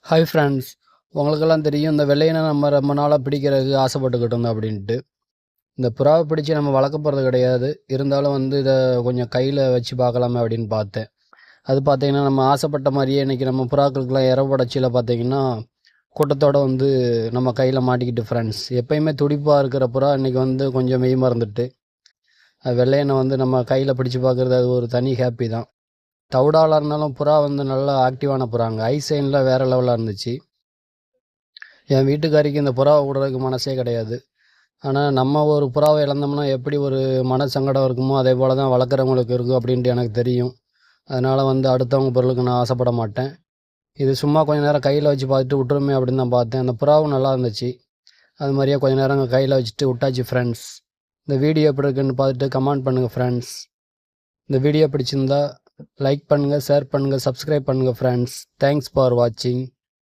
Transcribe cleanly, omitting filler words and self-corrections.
Hi friends, உங்களுக்கெல்லாம் தெரியும் இந்த வெள்ளையனை நம்ம ரொம்ப நாளாக பிடிக்கிறதுக்கு ஆசைப்பட்டுக்கிட்டு இருந்தோம் அப்படின்ட்டு. இந்த புறாவை பிடிச்சி நம்ம வளர்க்க போகிறது கிடையாது. இருந்தாலும் இதை கொஞ்சம் கையில் வச்சு பார்க்கலாமே அப்படின்னு பார்த்தேன். அது பார்த்தீங்கன்னா நம்ம ஆசைப்பட்ட மாதிரியே இன்றைக்கி நம்ம புறாக்களுக்கெல்லாம் இரவுடச்சியில் பார்த்தீங்கன்னா கூட்டத்தோடு நம்ம கையில் மாட்டிக்கிட்டு ஃப்ரெண்ட்ஸ். எப்பயுமே துடிப்பாக இருக்கிற புறா இன்றைக்கி கொஞ்சம் மெய் மறந்துட்டு வெள்ளையனை நம்ம கையில் பிடிச்சி பார்க்குறது அது ஒரு தனி ஹாப்பி தான். தவிடாலாக இருந்தாலும் புறா நல்லா ஆக்டிவான புறாங்க. ஐசைனில் வேறு லெவலாக இருந்துச்சு. என் வீட்டுக்காரிக்கு இந்த புறாவை விடுறதுக்கு மனசே கிடையாது. ஆனால் நம்ம ஒரு புறாவை இழந்தோம்னா எப்படி ஒரு மன சங்கடம் இருக்குமோ அதே போல் தான் வளர்க்குறவங்களுக்கு இருக்கும் அப்படின்ட்டு எனக்கு தெரியும். அதனால் அடுத்தவங்க பொருளுக்கு நான் ஆசைப்பட மாட்டேன். இது சும்மா கொஞ்சம் நேரம் கையில் வச்சு பார்த்துட்டு விட்டுருமே அப்படின்னு தான் பார்த்தேன். அந்த புறாவும் நல்லா இருந்துச்சு. அது மாதிரியே கொஞ்சம் நேரம் கையில் வச்சுட்டு விட்டாச்சு ஃப்ரெண்ட்ஸ். இந்த வீடியோ எப்படி இருக்குன்னு பார்த்துட்டு கமெண்ட் பண்ணுங்கள் ஃப்ரெண்ட்ஸ். இந்த வீடியோ பிடிச்சிருந்தா லைக் பண்ணுங்கள், ஷேர் பண்ணுங்கள், சப்ஸ்கிரைப் பண்ணுங்கள் ஃப்ரெண்ட்ஸ். தேங்க்ஸ் ஃபார் வாட்சிங்.